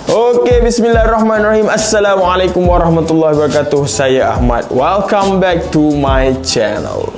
Okey, bismillahirrahmanirrahim. Assalamualaikum warahmatullahi wabarakatuh. Saya Ahmad. Welcome back to my channel.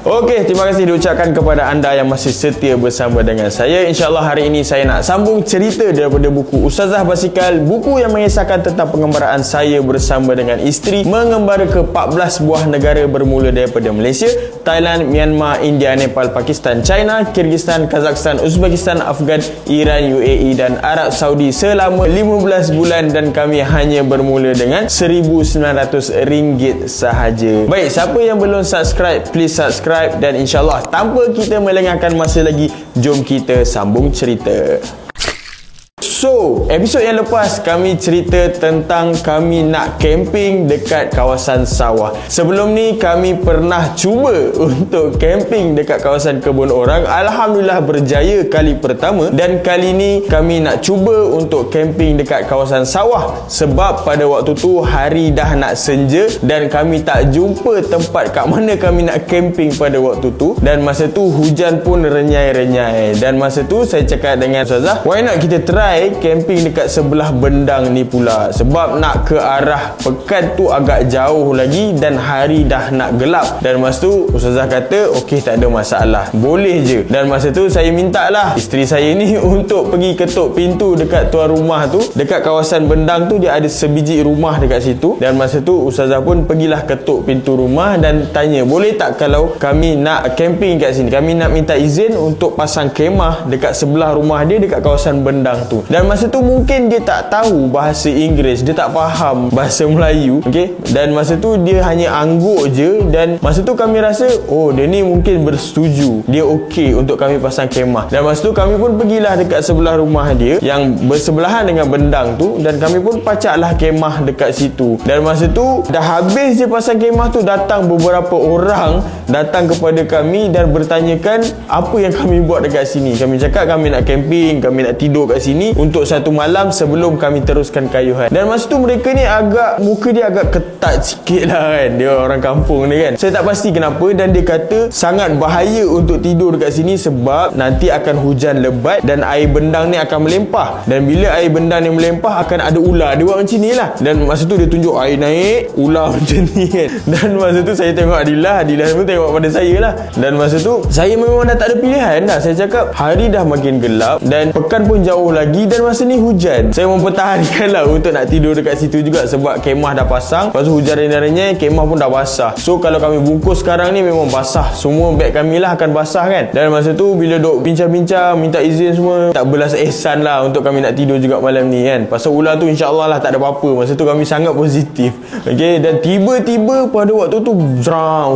Okey, terima kasih diucapkan kepada anda yang masih setia bersama dengan saya. InsyaAllah hari ini saya nak sambung cerita daripada buku Ustazah Basikal, buku yang mengisahkan tentang pengembaraan saya bersama dengan isteri mengembara ke 14 buah negara bermula daripada Malaysia, Thailand, Myanmar, India, Nepal, Pakistan, China, Kyrgyzstan, Kazakhstan, Uzbekistan, Afghan, Iran, UAE dan Arab Saudi selama 15 bulan dan kami hanya bermula dengan RM1,900 sahaja. Baik, siapa yang belum subscribe, please subscribe. Dan insyaAllah tanpa kita melengahkan masa lagi, jom kita sambung cerita. So, episod yang lepas kami cerita tentang kami nak camping dekat kawasan sawah. Sebelum ni kami pernah cuba untuk camping dekat kawasan kebun orang. Alhamdulillah berjaya kali pertama, dan kali ni kami nak cuba untuk camping dekat kawasan sawah. Sebab pada waktu tu hari dah nak senja dan kami tak jumpa tempat kat mana kami nak camping pada waktu tu. Dan masa tu hujan pun renyai-renyai. Dan masa tu saya cakap dengan Ustazah, why not kita try camping dekat sebelah Bendang ni pula. Sebab nak ke arah Pekan tu agak jauh lagi dan hari dah nak gelap. Dan masa tu Ustazah kata okey, tak ada masalah, boleh je. Dan masa tu saya minta lah isteri saya ni untuk pergi ketuk pintu dekat tuan rumah tu. Dekat kawasan Bendang tu dia ada sebiji rumah dekat situ. Dan masa tu Ustazah pun pergilah ketuk pintu rumah dan tanya boleh tak kalau kami nak camping kat sini, kami nak minta izin untuk pasang kemah dekat sebelah rumah dia dekat kawasan Bendang tu. Dan masa tu mungkin dia tak tahu bahasa Inggeris, dia tak faham bahasa Melayu, okey. Dan masa tu dia hanya angguk je. Dan masa tu kami rasa oh, dia ni mungkin bersetuju, dia okey untuk kami pasang kemah. Dan masa tu kami pun pergilah dekat sebelah rumah dia yang bersebelahan dengan Bendang tu, dan kami pun pacaklah kemah dekat situ. Dan masa tu dah habis je pasang kemah tu, datang beberapa orang datang kepada kami dan bertanyakan apa yang kami buat dekat sini. Kami cakap kami nak camping, kami nak tidur kat sini untuk satu malam sebelum kami teruskan kayuhan. Dan masa tu mereka ni agak, muka dia agak ketat sikit lah kan, dia orang kampung ni kan. Saya tak pasti kenapa. Dan dia kata sangat bahaya untuk tidur dekat sini sebab nanti akan hujan lebat dan air Bendang ni akan melimpah. Dan bila air Bendang ni melimpah akan ada ular. Dia buat macam ni lah. Dan masa tu dia tunjuk air naik, ular macam ni kan. Dan masa tu saya tengok Adilah pun tengok pada saya lah. Dan masa tu saya memang dah tak ada pilihan dah. Saya cakap hari dah makin gelap dan pekan pun jauh lagi dan masa ni hujan. Saya mempertahankan lah untuk nak tidur dekat situ juga sebab kemah dah pasang. Lepas tu hujan renyai-renyai, kemah pun dah basah. So kalau kami bungkus sekarang ni memang basah. Semua beg kami lah akan basah kan. Dan masa tu bila duk bincang-bincang, minta izin semua, tak belas ihsan lah untuk kami nak tidur juga malam ni kan. Pasal ular tu insyaAllah lah tak ada apa-apa. Masa tu kami sangat positif. Okay, dan tiba-tiba pada waktu tu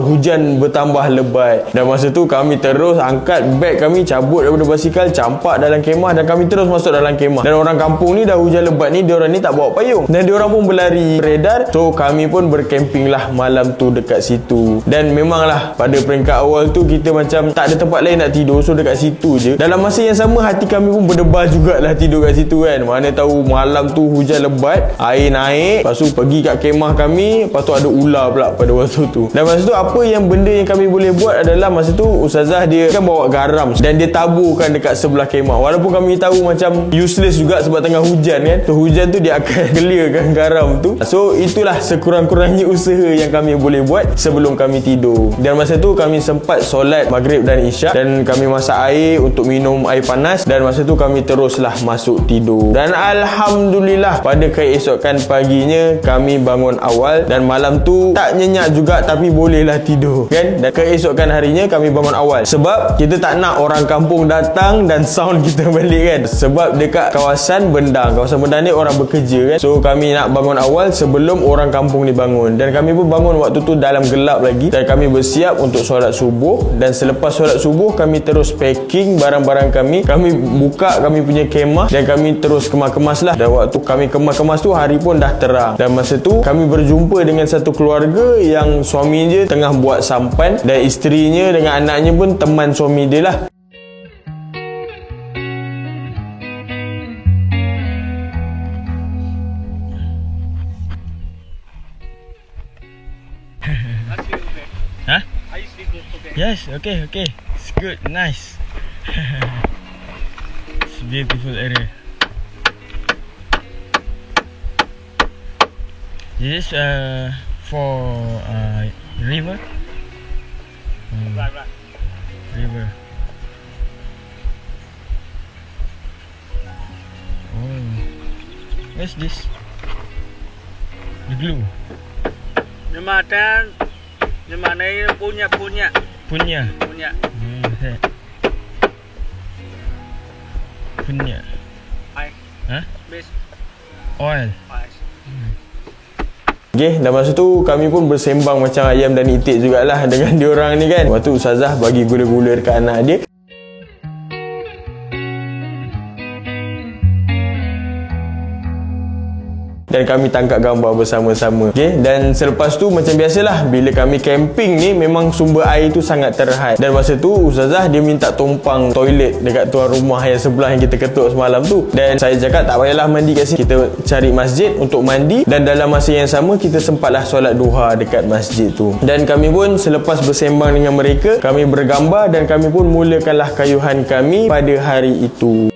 hujan bertambah lebat. Dan masa tu kami terus angkat beg kami, cabut daripada basikal, campak dalam kemah dan kami terus masuk dalam kemah. Dan orang kampung ni dah hujan lebat ni, diorang ni tak bawa payung dan diorang pun berlari beredar. So kami pun bercamping lah malam tu dekat situ. Dan memanglah pada peringkat awal tu kita macam tak ada tempat lain nak tidur, so dekat situ je. Dalam masa yang sama hati kami pun berdebar jugalah tidur kat situ kan. Mana tahu malam tu hujan lebat, air naik, lepas tu pergi kat kemah kami, lepas tu ada ular pula pada waktu tu. Dan masa tu apa yang benda yang kami boleh buat adalah masa tu Ustazah dia kan bawa garam dan dia taburkan dekat sebelah kemah. Walaupun kami tahu macam useless juga sebab tengah hujan kan. So hujan tu dia akan clearkan garam tu. So itulah sekurang-kurangnya usaha yang kami boleh buat sebelum kami tidur. Dan masa tu kami sempat solat maghrib dan isyak dan kami masak air untuk minum air panas. Dan masa tu kami teruslah masuk tidur. Dan Alhamdulillah pada keesokan paginya kami bangun awal. Dan malam tu tak nyenyak juga tapi bolehlah tidur kan. Dan keesokan harinya kami bangun awal sebab kita tak nak orang kampung datang dan sound kita balik kan. Sebab dekat kawasan Bendang ni orang bekerja kan. So kami nak bangun awal sebelum orang kampung ni bangun. Dan kami pun bangun waktu tu dalam gelap lagi. Dan kami bersiap untuk solat subuh. Dan selepas solat subuh kami terus packing barang-barang kami. Kami buka kami punya kemah dan kami terus kemas-kemas lah. Dan waktu kami kemas-kemas tu hari pun dah terang. Dan masa tu kami berjumpa dengan satu keluarga yang suami dia tengah buat sampan dan isterinya dengan anaknya pun teman suami dia lah. Huh? I speak okay. Yes, okay. It's good, nice. It's a beautiful area. This is for river. Right. River. Oh, what's this? The glue. Nhưng mà này punya. Punya. Okay. Punya. Ai. Huh? Base. Oil. Ai. Okay, dan masa tu kami pun bersembang macam ayam dan itik jugalah dengan diorang ni kan. Waktu Ustazah bagi gula-gula dekat anak dia. Dan kami tangkap gambar bersama-sama. Okay? Dan selepas tu macam biasalah, bila kami camping ni memang sumber air tu sangat terhad. Dan masa tu Ustazah dia minta tumpang toilet dekat tuan rumah yang sebelah yang kita ketuk semalam tu. Dan saya cakap tak payahlah mandi kat sini, kita cari masjid untuk mandi. Dan dalam masa yang sama kita sempatlah solat duha dekat masjid tu. Dan kami pun selepas bersembang dengan mereka, kami bergambar dan kami pun mulakanlah kayuhan kami pada hari itu.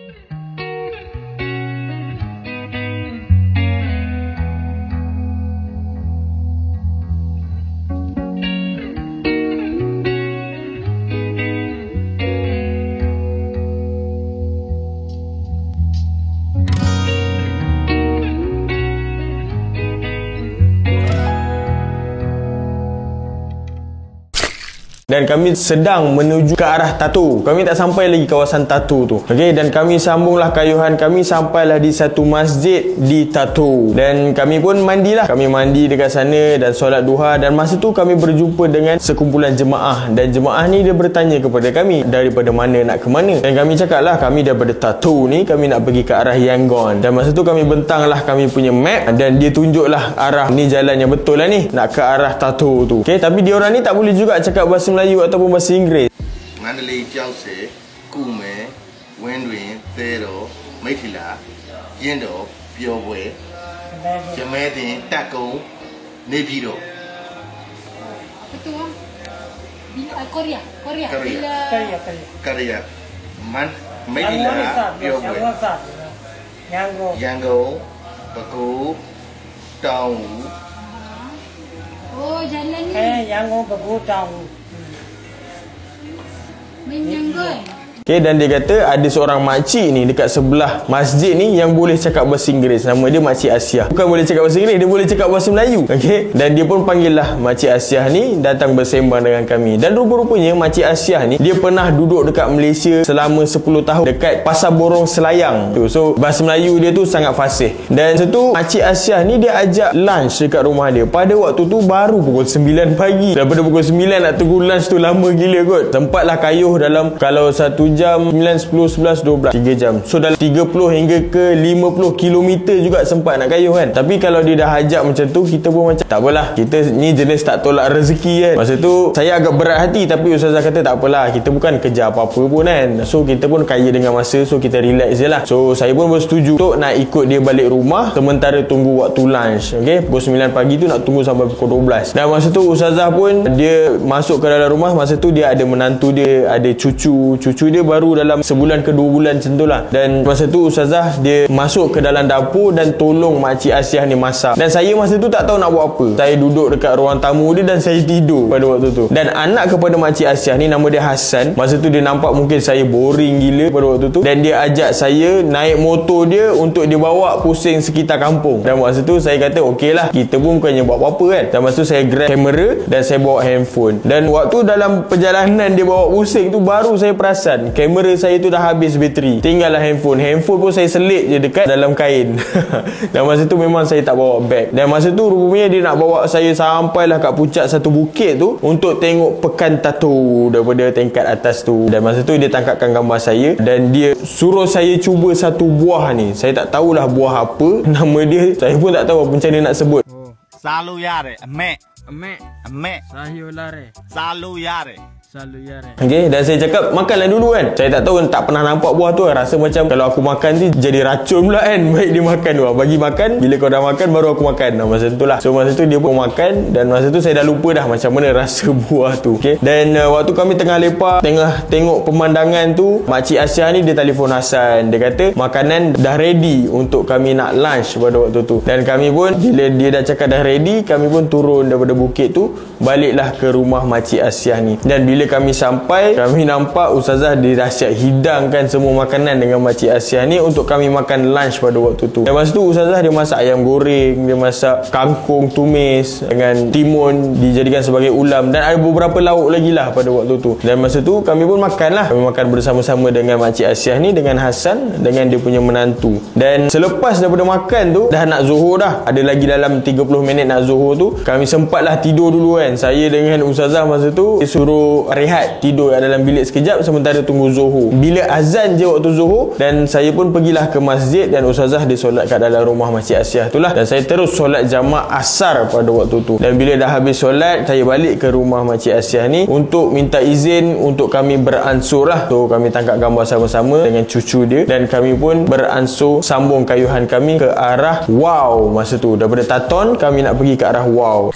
Dan kami sedang menuju ke arah Tatu. Kami tak sampai lagi kawasan Tatu tu. Okey, dan kami sambunglah kayuhan kami sampailah di satu masjid di Tatu. Dan kami pun mandilah. Kami mandi dekat sana dan solat duha. Dan masa tu kami berjumpa dengan sekumpulan jemaah. Dan jemaah ni dia bertanya kepada kami daripada mana nak ke mana. Dan kami cakaplah kami daripada Tatu ni, kami nak pergi ke arah Yangon. Dan masa tu kami bentanglah kami punya map dan dia tunjuklah arah ni jalan yang betul lah ni, nak ke arah Tatu tu. Okey, tapi diorang ni tak boleh juga cakap bahasa Melayu ataupun bahasa Inggeris. Mandalay Chowse, Kume, Wendwin, Tero, Maithila, Yendo, Piobwe, Jamedin, Tako, Nepido. Betul. Korea. Korea. Maithila, Piobwe, Yango, Baku, Tau. Oh, jalan ni. Yango Baku Tau. Menyanggun. Okay, dan dia kata ada seorang makcik ni dekat sebelah masjid ni yang boleh cakap bahasa Inggeris. Nama dia Makcik Asiah. Bukan boleh cakap bahasa Inggeris, dia boleh cakap bahasa Melayu. Okay, dan dia pun panggil lah Makcik Asiah ni datang bersembang dengan kami. Dan rupa-rupanya Makcik Asiah ni dia pernah duduk dekat Malaysia selama 10 tahun dekat Pasar Borong Selayang tu. So bahasa Melayu dia tu sangat fasih. Dan setu Makcik Asiah ni dia ajak lunch dekat rumah dia. Pada waktu tu baru pukul 9 pagi. Daripada pukul 9 nak tunggu lunch tu lama gila kot. Sempatlah kayuh dalam, kalau 1 jam 9, 10, 11, 12 3 jam. So dalam 30 hingga ke 50 kilometer juga sempat nak kayuh kan. Tapi kalau dia dah ajak macam tu, kita pun macam tak apalah, kita ni jenis tak tolak rezeki kan. Masa tu saya agak berat hati, tapi Ustazah kata tak apalah, kita bukan kerja apa-apa pun kan. So kita pun kaya dengan masa, so kita relax je lah. So saya pun bersetuju untuk nak ikut dia balik rumah sementara tunggu waktu lunch. Okay, pukul 9 pagi tu nak tunggu sampai pukul 12. Dan masa tu Ustazah pun dia masuk ke dalam rumah. Masa tu dia ada menantu dia, ada cucu dia baru dalam sebulan ke 2 bulan macam tu lah. Dan masa tu Ustazah dia masuk ke dalam dapur dan tolong Makcik Asiah ni masak. Dan saya masa tu tak tahu nak buat apa. Saya duduk dekat ruang tamu dia dan saya tidur pada waktu tu. Dan anak kepada Makcik Asiah ni nama dia Hassan. Masa tu dia nampak mungkin saya boring gila pada waktu tu. Dan dia ajak saya naik motor dia untuk dia bawa pusing sekitar kampung. Dan masa tu saya kata okey lah, kita pun bukannya buat apa-apa kan. Dan masa tu saya grab kamera dan saya bawa handphone. Dan waktu dalam perjalanan dia bawa pusing tu baru saya perasan kamera saya tu dah habis bateri. Tinggallah handphone pun saya selit je dekat dalam kain. Dan masa tu memang saya tak bawa beg. Dan masa tu rupanya dia nak bawa saya sampailah kat puncak satu bukit tu untuk tengok Pekan Tatu daripada tingkat atas tu. Dan masa tu dia tangkapkan gambar saya dan dia suruh saya cuba satu buah ni. Saya tak tahulah buah apa nama dia. Saya pun tak tahu macam mana nak sebut. Salu yare, ame. Ame. Ame. Sayur lare. Salu yare. Selalu ya. Okay, dan saya cakap makanlah dulu kan. Saya tak tahu, tak pernah nampak buah tu. Rasa macam kalau aku makan tu jadi racun pula kan. Baik dia makan tu, bagi makan, bila kau dah makan baru aku makan. Masa tu lah. So masa tu dia pun makan, dan masa tu saya dah lupa dah macam mana rasa buah tu. Okay. Dan waktu kami tengah lepak, tengok pemandangan tu, Makcik Asia ni dia telefon Hasan. Dia kata makanan dah ready untuk kami nak lunch pada waktu tu. Dan kami pun bila dia dah cakap dah ready, kami pun turun daripada bukit tu, baliklah ke rumah Makcik Asia ni. Dan bila kami sampai, kami nampak Ustazah dia dah siap hidangkan semua makanan dengan Makcik Asia ni untuk kami makan lunch pada waktu tu. Dan masa tu Ustazah dia masak ayam goreng, dia masak kangkung tumis dengan timun dijadikan sebagai ulam, dan ada beberapa lauk lagi lah pada waktu tu. Dan masa tu kami pun makan lah. Kami makan bersama-sama dengan Makcik Asia ni, dengan Hasan, dengan dia punya menantu. Dan selepas daripada makan tu, dah nak zuhur dah, ada lagi dalam 30 minit nak zuhur tu, kami sempatlah tidur dulu kan. Saya dengan Ustazah masa tu suruh rehat, tidur dalam bilik sekejap sementara tunggu zuhur. Bila azan je waktu zuhur, dan saya pun pergilah ke masjid, dan Ustazah dia solat kat dalam rumah Makcik Asia tu lah. Dan saya terus solat jamaah asar pada waktu tu. Dan bila dah habis solat, saya balik ke rumah Makcik Asia ni untuk minta izin untuk kami beransur lah. So kami tangkap gambar sama-sama dengan cucu dia, dan kami pun beransur sambung kayuhan kami ke arah Wow. Masa tu daripada Taton kami nak pergi ke arah Wow.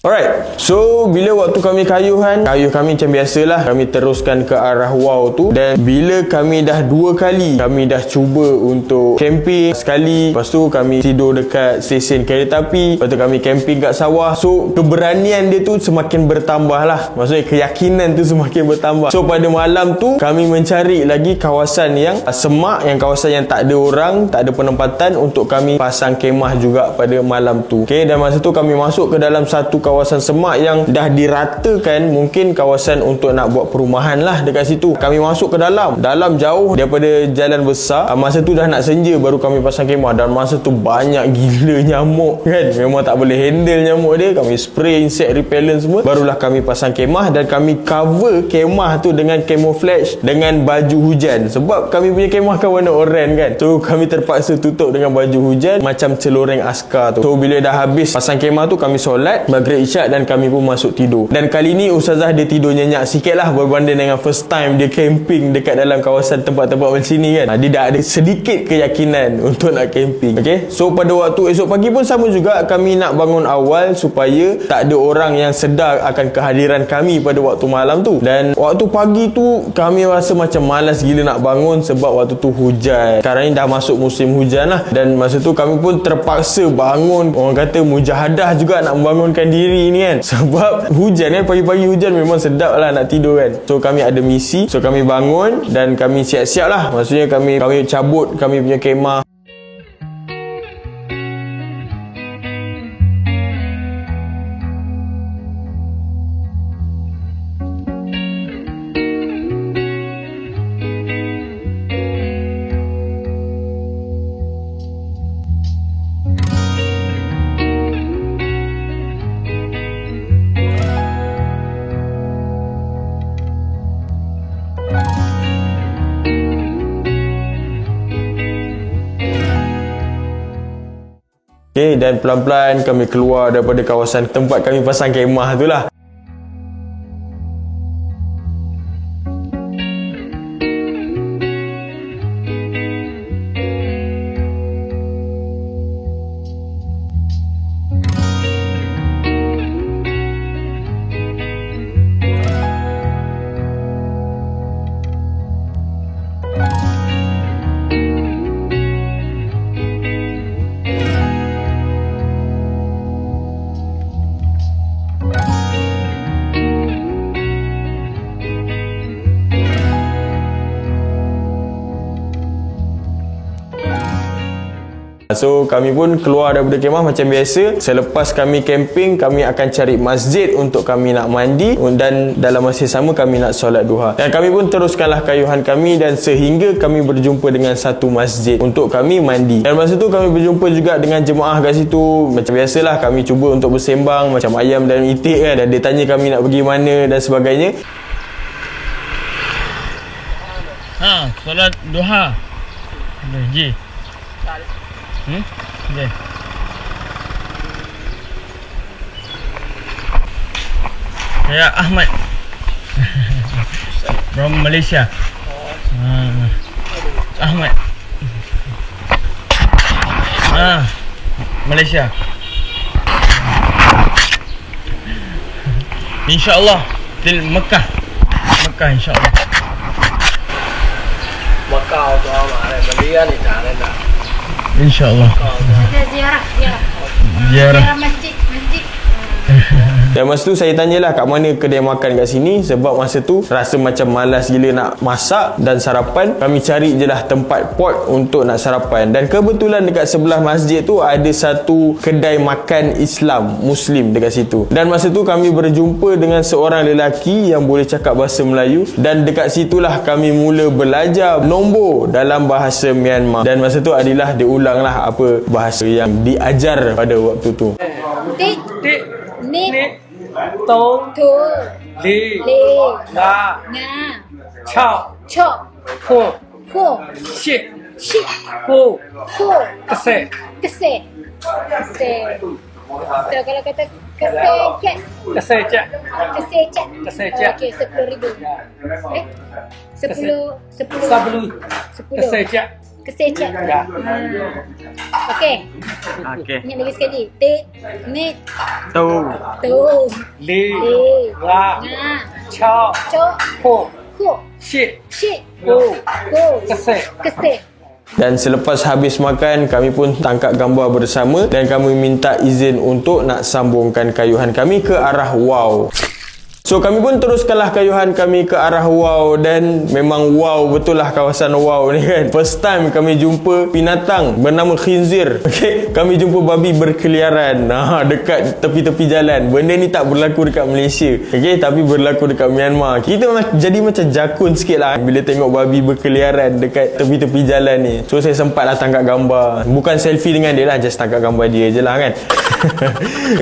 Alright, so bila waktu kami kayuh kami macam biasalah, kami teruskan ke arah Wow tu. Dan bila kami dah 2 kali kami dah cuba untuk camping, sekali lepas tu kami tidur dekat stesen kereta api, lepas tu kami camping kat sawah. So keberanian dia tu semakin bertambah lah, maksudnya keyakinan tu semakin bertambah. So pada malam tu kami mencari lagi kawasan yang semak, yang kawasan yang tak ada orang, tak ada penempatan, untuk kami pasang kemah juga pada malam tu. Okay, dan masa tu kami masuk ke dalam satu kawasan semak yang dah diratakan, mungkin kawasan untuk nak buat perumahan lah dekat situ. Kami masuk ke dalam jauh daripada jalan besar. Masa tu dah nak senja baru kami pasang kemah, dan masa tu banyak gila nyamuk kan, memang tak boleh handle nyamuk dia. Kami spray insect repellent semua, barulah kami pasang kemah. Dan kami cover kemah tu dengan camouflage, dengan baju hujan, sebab kami punya kemah kan warna oranye kan. So kami terpaksa tutup dengan baju hujan macam celoreng askar tu. So bila dah habis pasang kemah tu, kami solat maghrib isyak, dan kami pun masuk tidur. Dan kali ni Ustazah dia tidur nyenyak sikit lah berbanding dengan first time dia camping dekat dalam kawasan tempat-tempat macam ni kan. Dia dah ada sedikit keyakinan untuk nak camping. Okay, so pada waktu esok pagi pun sama juga, kami nak bangun awal supaya tak ada orang yang sedar akan kehadiran kami pada waktu malam tu. Dan waktu pagi tu kami rasa macam malas gila nak bangun, sebab waktu tu hujan. Sekarang ni dah masuk musim hujan lah. Dan masa tu kami pun terpaksa bangun, orang kata mujahadah juga nak membangunkan diri ni kan, sebab hujan kan, pagi-pagi hujan memang sedap lah nak tidur kan. So kami ada misi, so kami bangun dan kami siap-siap lah, maksudnya kami cabut kami punya kemah. Okay, dan pelan-pelan kami keluar daripada kawasan tempat kami pasang kemah tu lah. So kami pun keluar daripada kemah macam biasa. Selepas kami camping, kami akan cari masjid untuk kami nak mandi, dan dalam masa sama kami nak solat duha. Dan kami pun teruskanlah kayuhan kami, dan sehingga kami berjumpa dengan satu masjid untuk kami mandi. Dan masa tu kami berjumpa juga dengan jemaah kat situ. Macam biasalah, kami cuba untuk bersembang macam ayam dan itik kan. Dan dia tanya kami nak pergi mana dan sebagainya. Solat duha. Ji. Ya. Ya Ahmad. From Malaysia. Ahmad. Malaysia. InsyaAllah til Mekah. Mekah insyaAllah. Macau tu awak Malaysia ni dah nak. InsyaAllah. Ada ziarah. Ziarah. Ziarah masjid. Dan masa tu saya tanyalah kat mana kedai makan kat sini, sebab masa tu rasa macam malas gila nak masak dan sarapan. Kami cari je lah tempat pot untuk nak sarapan, dan kebetulan dekat sebelah masjid tu ada satu kedai makan Islam Muslim dekat situ. Dan masa tu kami berjumpa dengan seorang lelaki yang boleh cakap bahasa Melayu, dan dekat situlah kami mula belajar nombor dalam bahasa Myanmar. Dan masa tu Adilah dia ulang lah apa bahasa yang diajar pada waktu tu. Tik. Nik. Tong, Tu. li, Le. la, Nga. chao, Chok. ko, Ko. shit, Shik. ko, Ko. kese, Kese. So kalau kata kesecek. kese cak, Kesecek. Kesecek. Okey, 10,000. 10. sablu, 10. kese cak, Kesecek. Ya. Okey. Okey. Ingat lagi sekali. Tik. Nik. Tu. Tu. li, Le. la, Nga. chao, Chok. ko, Ko. shit, Shik. ko, Ko. kese. Kese. Dan selepas habis makan, kami pun tangkap gambar bersama, dan kami minta izin untuk nak sambungkan kayuhan kami ke arah Wow. So kami pun teruskanlah kayuhan kami ke arah Wow, dan memang wow betul lah kawasan Wow ni kan. First time kami jumpa binatang bernama khinzir. Okay, kami jumpa babi berkeliaran dekat tepi-tepi jalan. Benda ni tak berlaku dekat Malaysia, okay, tapi berlaku dekat Myanmar. Kita jadi macam jakun sikit lah bila tengok babi berkeliaran dekat tepi-tepi jalan ni. So saya sempatlah tangkap gambar. Bukan selfie dengan dia lah, just tangkap gambar dia je lah kan.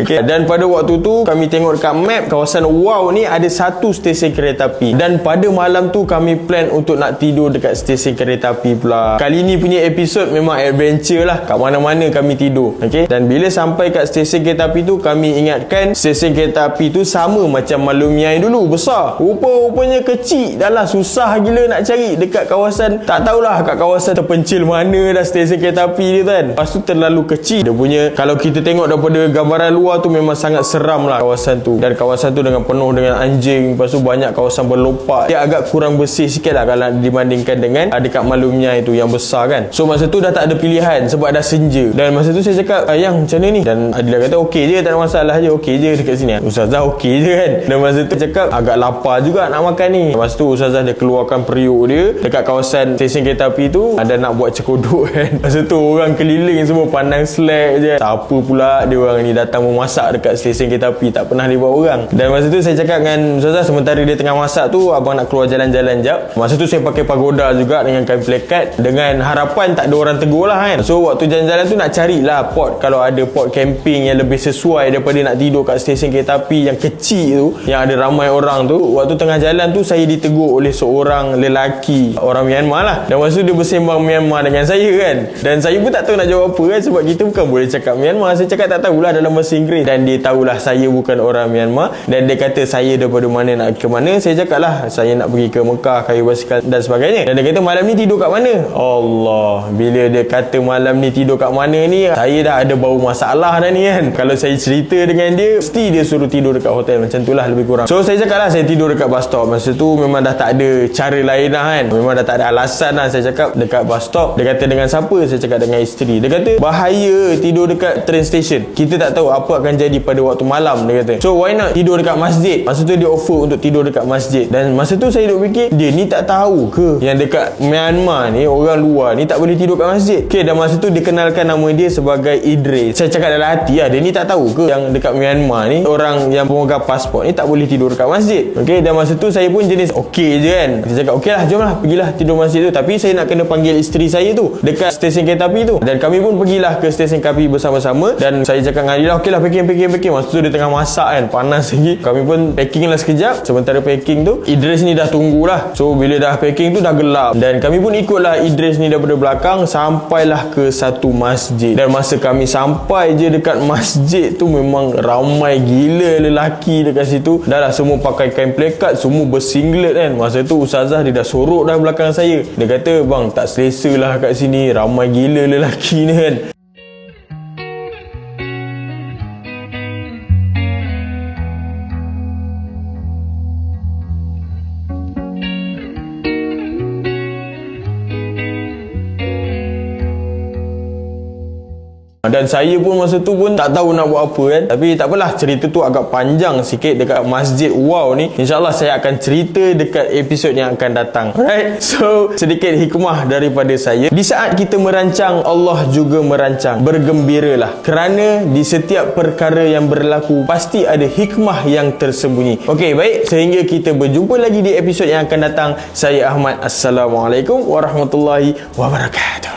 Okay. Dan pada waktu tu kami tengok dekat map, kawasan Wow ni ada satu stesen kereta api, dan pada malam tu kami plan untuk nak tidur dekat stesen kereta api pula. Kali ni punya episod memang adventure lah, kat mana-mana kami tidur. Okay. Dan bila sampai kat stesen kereta api tu, kami ingatkan stesen kereta api tu sama macam Malumiai dulu, besar. Rupa-rupanya kecil dah lah, susah gila nak cari dekat kawasan, tak tahulah kat kawasan terpencil mana dah stesen kereta api dia kan. Lepas tu terlalu kecil dia punya. Kalau kita tengok daripada gambaran luar tu memang sangat seram lah kawasan tu, dan kawasan tu dengan penuh dengan anjing. Lepas tu banyak kawasan berlompat. Dia agak kurang bersih sikit lah kalau dibandingkan dengan dekat Malumiai tu yang besar kan. So masa tu dah tak ada pilihan sebab dah senja. Dan masa tu saya cakap, yang macam mana ni? Dan Adilah kata okey je, tak ada masalah je, okey je dekat sini. Ustazah okey je kan. Dan masa tu cakap agak lapar juga nak makan ni. Masa tu Ustazah dia keluarkan periuk dia dekat kawasan stesen kereta api tu, ada nak buat cekodok kan. Masa tu orang keliling semua pandang slack je. Siapa pula dia orang ni datang memasak dekat stesen kereta api, tak pernah libat orang. Dan masa tu saya cakap dengan Ustazah, sementara dia tengah masak tu, abang nak keluar jalan-jalan jap. Masa tu saya pakai pagoda juga dengan kain plekat, dengan harapan tak ada orang tegur lah kan. So waktu jalan-jalan tu nak carilah pot, kalau ada pot camping yang lebih sesuai daripada nak tidur kat stesen kereta api yang kecil tu, yang ada ramai orang tu. Waktu tengah jalan tu saya ditegur oleh seorang lelaki, orang Myanmar lah. Dan masa tu dia bersembang Myanmar dengan saya kan. Dan saya pun tak tahu nak jawab apa kan, sebab kita bukan boleh cakap Myanmar. Saya cakap tak tahulah dalam bahasa Inggeris, dan dia tahulah saya bukan orang Myanmar. Dan dia kata saya daripada mana nak ke mana. Saya cakap lah saya nak pergi ke Mekah, kayu basikal dan sebagainya. Dan dia kata malam ni tidur kat mana? Allah, bila dia kata malam ni tidur kat mana ni, saya dah ada bau masalah dah ni kan. Kalau saya cerita dengan dia, mesti dia suruh tidur dekat hotel. Macam tu lah lebih kurang. So saya cakap lah saya tidur dekat bus stop. Masa tu memang dah tak ada cara lain lah kan, memang dah tak ada alasan lah. Saya cakap dekat bus stop. Dia kata dengan siapa? Saya cakap dengan isteri. Dia kata bahaya tidur dekat train station, kita tak tahu apa akan jadi pada waktu malam. Dia kata, so why not tidur dekat masjid. Masa tu dia offer untuk tidur dekat masjid. Dan masa tu saya duk fikir, dia ni tak tahu ke yang dekat Myanmar ni orang luar ni tak boleh tidur kat masjid? Okay, dan masa tu dikenalkan nama dia sebagai Idris. Saya cakap dalam hati lah, dia ni tak tahu ke yang dekat Myanmar ni orang yang pemegang pasport ni tak boleh tidur dekat masjid. Okay, dan masa tu saya pun jenis okey je kan. Saya cakap okey lah, jomlah pergilah tidur masjid tu. Tapi saya nak kena panggil isteri saya tu dekat stesen kereta api tu. Dan kami pun pergilah ke stesen kereta api bersama-sama. Dan saya cakap dengan Adila, okey lah packing. Masa tu dia tengah masak kan, panas lagi. Kami pun packing lah sekejap. Sementara packing tu, Idris ni dah tunggulah. So bila dah packing tu dah gelap, dan kami pun ikutlah Idris ni daripada belakang sampailah ke satu masjid. Dan masa kami sampai je dekat masjid tu, memang ramai gila lelaki dekat situ. Dah lah semua pakai kain plekat, semua bersinglet kan. Masa tu Ustazah dia dah sorok dah belakang saya. Dia kata, bang tak selesa lah kat sini, ramai gila lelaki ni kan. Dan saya pun masa tu pun tak tahu nak buat apa kan. Tapi tak apalah, cerita tu agak panjang sikit dekat Masjid Wow ni. InsyaAllah saya akan cerita dekat episod yang akan datang. Alright, so sedikit hikmah daripada saya. Di saat kita merancang, Allah juga merancang. Bergembiralah, kerana di setiap perkara yang berlaku pasti ada hikmah yang tersembunyi. Okey, baik, sehingga kita berjumpa lagi di episod yang akan datang. Saya Ahmad. Assalamualaikum warahmatullahi wabarakatuh.